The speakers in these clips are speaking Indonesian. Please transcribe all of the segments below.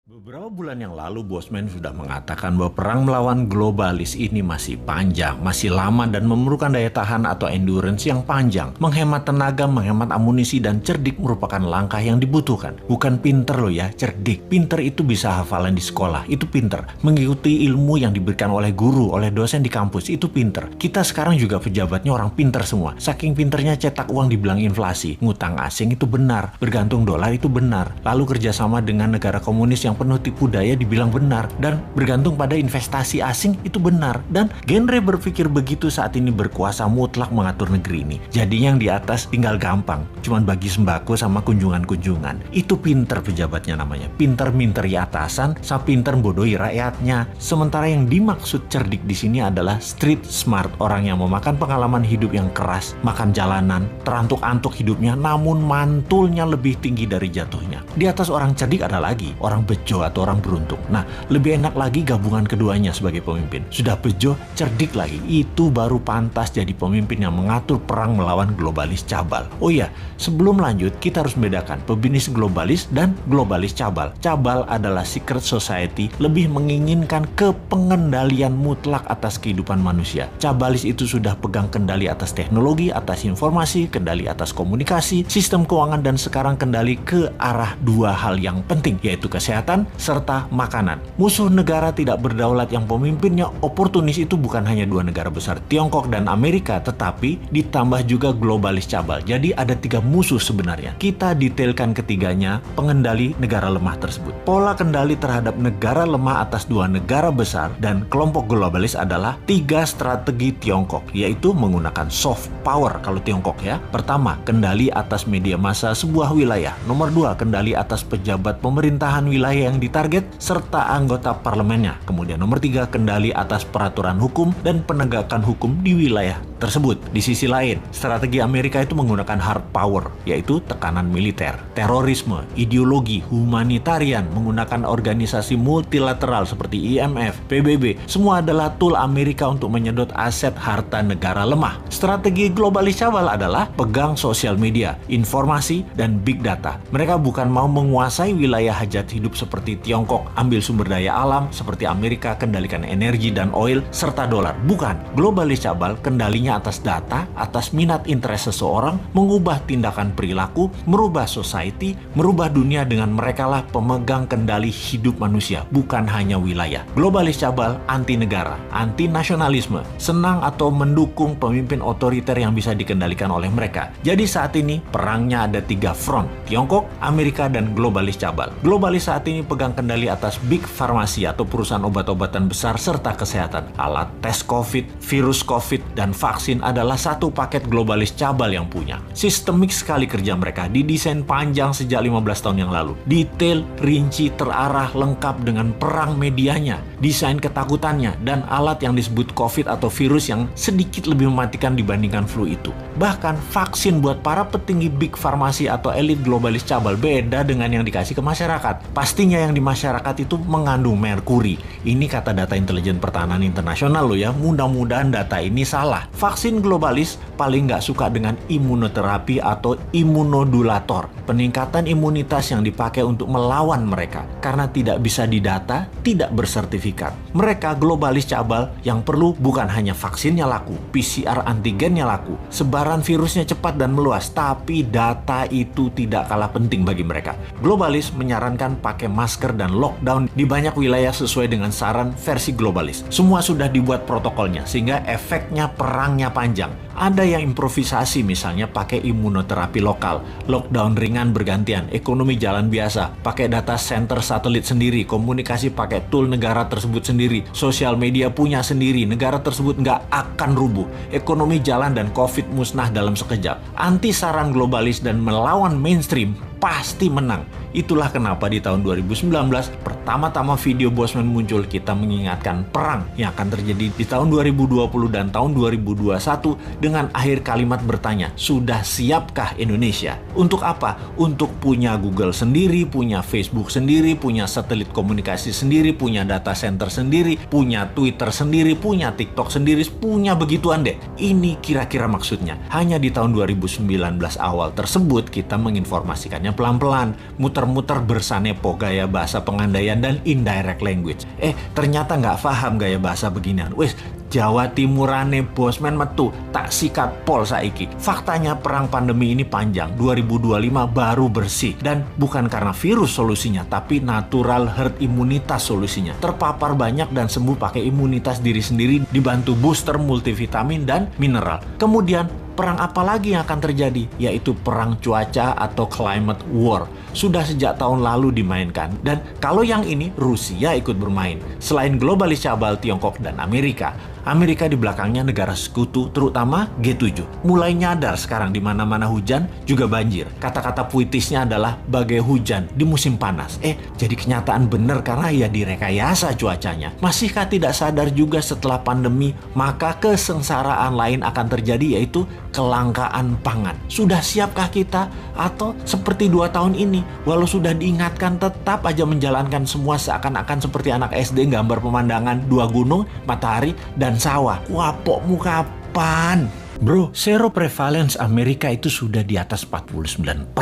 Beberapa bulan yang lalu, Bosman sudah mengatakan bahwa perang melawan globalis ini masih panjang, masih lama dan memerlukan daya tahan atau endurance yang panjang. Menghemat tenaga, menghemat amunisi, dan cerdik merupakan langkah yang dibutuhkan. Bukan pinter loh ya, cerdik. Pinter itu bisa hafalan di sekolah, itu pinter. Mengikuti ilmu yang diberikan oleh guru, oleh dosen di kampus, itu pinter. Kita sekarang juga pejabatnya orang pinter semua. Saking pinternya cetak uang dibilang inflasi. Ngutang asing itu benar, bergantung dolar itu benar. Lalu kerjasama dengan negara komunis yang penuh tipu daya dibilang benar, dan bergantung pada investasi asing itu benar. Dan genre berpikir begitu saat ini berkuasa mutlak mengatur negeri ini. Jadi yang di atas tinggal gampang, cuman bagi sembako sama kunjungan-kunjungan. Itu pinter pejabatnya namanya. Pinter minteri atasan, sama pinter bodohi rakyatnya. Sementara yang dimaksud cerdik di sini adalah street smart, orang yang memakan pengalaman hidup yang keras, makan jalanan, terantuk-antuk hidupnya, namun mantulnya lebih tinggi dari jatuhnya. Di atas orang cerdik ada lagi orang bejo atau orang beruntung. Nah, lebih enak lagi gabungan keduanya sebagai pemimpin. Sudah bejo, cerdik lagi. Itu baru pantas jadi pemimpin yang mengatur perang melawan globalis cabal. Oh iya, sebelum lanjut, kita harus membedakan pebisnis globalis dan globalis cabal. Cabal adalah secret society, lebih menginginkan kepengendalian mutlak atas kehidupan manusia. Cabalis itu sudah pegang kendali atas teknologi, atas informasi, kendali atas komunikasi, sistem keuangan, dan sekarang kendali ke arah dua hal yang penting, yaitu kesehatan serta makanan. Musuh negara tidak berdaulat yang pemimpinnya oportunis itu bukan hanya dua negara besar, Tiongkok dan Amerika, tetapi ditambah juga globalis cabal. Jadi ada tiga musuh sebenarnya. Kita detailkan ketiganya, pengendali negara lemah tersebut. Pola kendali terhadap negara lemah atas dua negara besar dan kelompok globalis adalah tiga strategi Tiongkok, yaitu menggunakan soft power kalau Tiongkok ya. Pertama, kendali atas media massa sebuah wilayah. Nomor dua, kendali atas pejabat pemerintahan wilayah yang ditarget serta anggota parlemennya. Kemudian nomor tiga, kendali atas peraturan hukum dan penegakan hukum di wilayah tersebut. Di sisi lain, strategi Amerika itu menggunakan hard power, yaitu tekanan militer, terorisme, ideologi, humanitarian, menggunakan organisasi multilateral seperti IMF, PBB. Semua adalah tool Amerika untuk menyedot aset harta negara lemah. Strategi globalis cabal adalah pegang sosial media, informasi, dan big data. Mereka bukan mau menguasai wilayah hajat hidup seperti Tiongkok, ambil sumber daya alam, seperti Amerika kendalikan energi dan oil serta dolar. Bukan. Globalis cabal kendalinya atas data, atas minat interest seseorang, mengubah tindakan perilaku, merubah society, merubah dunia. Dengan merekalah pemegang kendali hidup manusia, bukan hanya wilayah. Globalis cabal anti negara, anti nasionalisme, senang atau mendukung pemimpin otoriter yang bisa dikendalikan oleh mereka. Jadi saat ini perangnya ada tiga front, Tiongkok, Amerika, dan globalis cabal. Globalis saat ini pegang kendali atas big farmasi atau perusahaan obat-obatan besar serta kesehatan. Alat tes COVID, virus COVID, dan vaksin adalah satu paket globalis cabal yang punya. Sistemik sekali kerja mereka, didesain panjang sejak 15 tahun yang lalu. Detail, rinci, terarah, lengkap dengan perang medianya, desain ketakutannya, dan alat yang disebut COVID atau virus yang sedikit lebih mematikan dibandingkan flu itu. Bahkan vaksin buat para petinggi big farmasi atau elit globalis cabal beda dengan yang dikasih ke masyarakat. Pastinya yang di masyarakat itu mengandung merkuri. Ini kata data intelijen pertahanan internasional loh ya. Mudah-mudahan data ini salah. Vaksin globalis paling nggak suka dengan imunoterapi atau imunodulator. Peningkatan imunitas yang dipakai untuk melawan mereka. Karena tidak bisa didata, tidak bersertifikat. Mereka globalis cabal yang perlu bukan hanya vaksinnya laku, PCR antigennya laku, sebaran virusnya cepat dan meluas, tapi data itu tidak kalah penting bagi mereka. Globalis menyarankan pakai masker dan lockdown di banyak wilayah sesuai dengan saran versi globalis. Semua sudah dibuat protokolnya sehingga efeknya perangnya panjang. Ada yang improvisasi, misalnya pakai imunoterapi lokal, lockdown ringan bergantian, ekonomi jalan biasa, pakai data center satelit sendiri, komunikasi pakai tool negara tersebut sendiri, sosial media punya sendiri, negara tersebut nggak akan rubuh, ekonomi jalan dan COVID musnah dalam sekejap. Anti saran globalis dan melawan mainstream pasti menang. Itulah kenapa di tahun 2019 pertama-tama video Bosman muncul, kita mengingatkan perang yang akan terjadi di tahun 2020 dan tahun 2021 dengan akhir kalimat bertanya, sudah siapkah Indonesia? Untuk apa? Untuk punya Google sendiri, punya Facebook sendiri, punya satelit komunikasi sendiri, punya data center sendiri, punya Twitter sendiri, punya TikTok sendiri, punya begituan deh. Ini kira-kira maksudnya. Hanya di tahun 2019 awal tersebut kita menginformasikannya pelan-pelan, muter-muter bersanepo gaya bahasa pengandaian dan indirect language. Ternyata nggak paham gaya bahasa beginian. Wes, Jawa Timurane bosman metu tak sikat pol saiki. Faktanya perang pandemi ini panjang, 2025 baru bersih. Dan bukan karena virus solusinya, tapi natural herd imunitas solusinya. Terpapar banyak dan sembuh pakai imunitas diri sendiri dibantu booster multivitamin dan mineral. Kemudian perang apa lagi yang akan terjadi? Yaitu perang cuaca atau climate war. Sudah sejak tahun lalu dimainkan. Dan kalau yang ini, Rusia ikut bermain. Selain globalis cabal Tiongkok dan Amerika di belakangnya negara sekutu, terutama G7. Mulai nyadar sekarang di mana-mana hujan juga banjir. Kata-kata puitisnya adalah bagai hujan di musim panas. Jadi kenyataan benar karena ya direkayasa cuacanya. Masihkah tidak sadar juga setelah pandemi, maka kesengsaraan lain akan terjadi, yaitu kelangkaan pangan. Sudah siapkah kita? Atau seperti 2 tahun ini, walau sudah diingatkan tetap aja menjalankan semua seakan-akan seperti anak SD gambar pemandangan 2 gunung, matahari, dan sawah. Wapokmu kapan? Bro, seroprevalence Amerika itu sudah di atas 49%.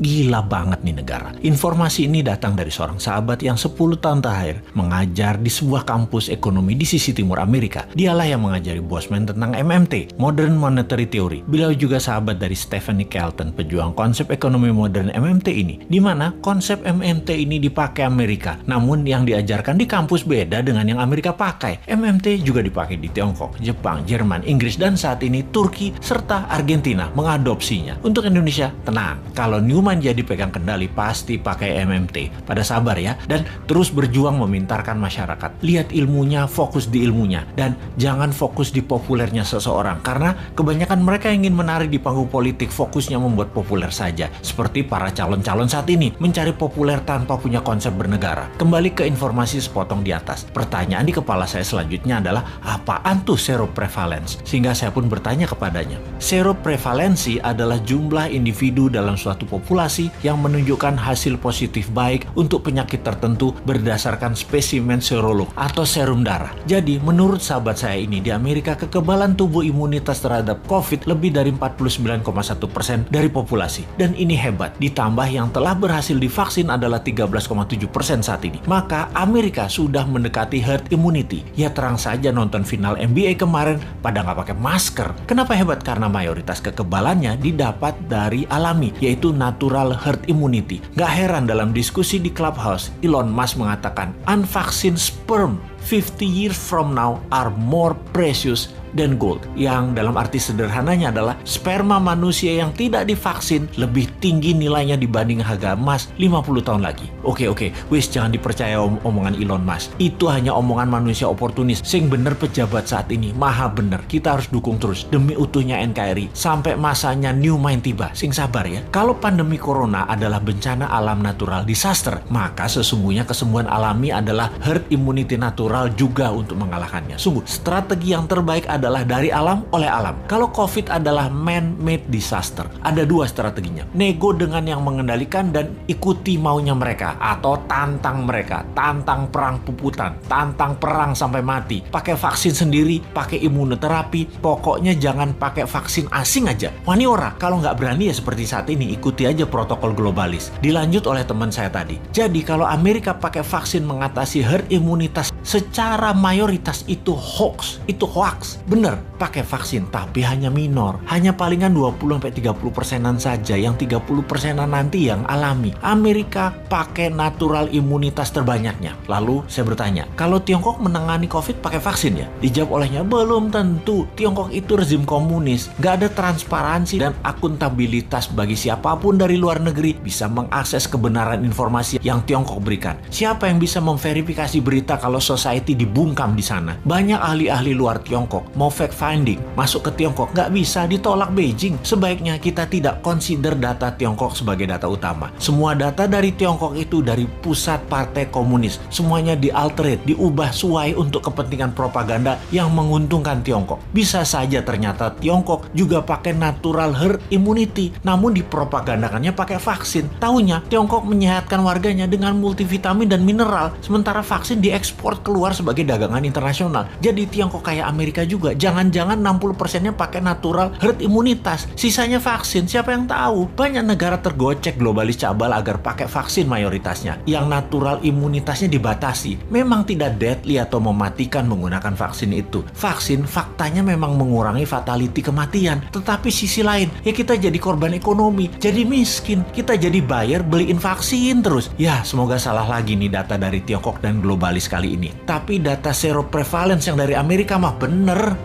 Gila banget nih negara. Informasi ini datang dari seorang sahabat yang 10 tahun terakhir mengajar di sebuah kampus ekonomi di sisi timur Amerika. Dialah yang mengajari Bosman tentang MMT, Modern Monetary Theory. Beliau juga sahabat dari Stephanie Kelton, pejuang konsep ekonomi modern MMT ini, di mana konsep MMT ini dipakai Amerika. Namun yang diajarkan di kampus beda dengan yang Amerika pakai. MMT juga dipakai di Tiongkok, Jepang, Jerman, Inggris, dan saat ini Turki, serta Argentina mengadopsinya. Untuk Indonesia, tenang. Kalau Newman jadi pegang kendali, pasti pakai MMT. Pada sabar ya, dan terus berjuang memintarkan masyarakat. Lihat ilmunya, fokus di ilmunya. Dan jangan fokus di populernya seseorang. Karena kebanyakan mereka yang ingin menari di panggung politik, fokusnya membuat populer saja. Seperti para calon-calon saat ini, mencari populer tanpa punya konsep bernegara. Kembali ke informasi sepotong di atas. Pertanyaan di kepala saya selanjutnya adalah, apaan tuh seroprevalence? Sehingga saya pun bertanya kepadanya. Seroprevalensi adalah jumlah individu dalam suatu populasi yang menunjukkan hasil positif baik untuk penyakit tertentu berdasarkan spesimen serolog atau serum darah. Jadi, menurut sahabat saya ini, di Amerika kekebalan tubuh imunitas terhadap COVID lebih dari 49,1% dari populasi. Dan ini hebat, ditambah yang telah berhasil divaksin adalah 13,7% saat ini. Maka Amerika sudah mendekati herd immunity. Ya terang saja nonton final NBA kemarin pada nggak pakai masker. Kenapa hebat? Karena mayoritas kekebalannya didapat dari alami, yaitu natural herd immunity. Gak heran dalam diskusi di Clubhouse, Elon Musk mengatakan, unvaccinated sperm 50 years from now are more precious than gold. Yang dalam arti sederhananya adalah sperma manusia yang tidak divaksin lebih tinggi nilainya dibanding harga emas 50 tahun lagi. Oke, wis jangan dipercaya omongan Elon Musk. Itu hanya omongan manusia oportunis. Sing bener pejabat saat ini, maha bener. Kita harus dukung terus demi utuhnya NKRI sampai masanya New Mind tiba. Sing sabar ya. Kalau pandemi corona adalah bencana alam natural disaster, maka sesungguhnya kesembuhan alami adalah herd immunity natural juga untuk mengalahkannya. Sungguh, strategi yang terbaik adalah dari alam oleh alam. Kalau COVID adalah man-made disaster, ada 2 strateginya. Nego dengan yang mengendalikan dan ikuti maunya mereka, atau tantang mereka, tantang perang puputan, tantang perang sampai mati. Pakai vaksin sendiri, pakai imunoterapi, pokoknya jangan pakai vaksin asing aja. Wani ora, kalau nggak berani ya seperti saat ini, ikuti aja protokol globalis. Dilanjut oleh teman saya tadi. Jadi kalau Amerika pakai vaksin mengatasi herd imunitas secara mayoritas itu hoax. Bener, pakai vaksin, tapi hanya minor. Hanya palingan 20-30%-an saja, yang 30%-an nanti yang alami. Amerika pakai natural imunitas terbanyaknya. Lalu saya bertanya, kalau Tiongkok menangani COVID pakai vaksin ya? Dijawab olehnya, belum tentu. Tiongkok itu rezim komunis. Gak ada transparansi dan akuntabilitas bagi siapapun dari luar negeri bisa mengakses kebenaran informasi yang Tiongkok berikan. Siapa yang bisa memverifikasi berita kalau society dibungkam di sana? Banyak ahli-ahli luar Tiongkok mau fact finding, masuk ke Tiongkok, nggak bisa, ditolak Beijing. Sebaiknya kita tidak consider data Tiongkok sebagai data utama. Semua data dari Tiongkok itu dari pusat partai komunis. Semuanya dialterate, diubah sesuai untuk kepentingan propaganda yang menguntungkan Tiongkok. Bisa saja ternyata Tiongkok juga pakai natural herd immunity, namun dipropagandakannya pakai vaksin. Tahunya Tiongkok menyehatkan warganya dengan multivitamin dan mineral, sementara vaksin diekspor keluar sebagai dagangan internasional. Jadi Tiongkok kayak Amerika juga, jangan-jangan 60%-nya pakai natural herd imunitas, sisanya vaksin. Siapa yang tahu? Banyak negara tergocek globalis cabal agar pakai vaksin mayoritasnya, yang natural imunitasnya dibatasi. Memang tidak deadly atau mematikan menggunakan vaksin itu. Vaksin faktanya memang mengurangi fatality kematian, tetapi sisi lain ya kita jadi korban ekonomi, jadi miskin, kita jadi buyer beliin vaksin terus. Ya semoga salah lagi nih data dari Tiongkok dan globalis kali ini. Tapi data seroprevalence yang dari Amerika mah bener.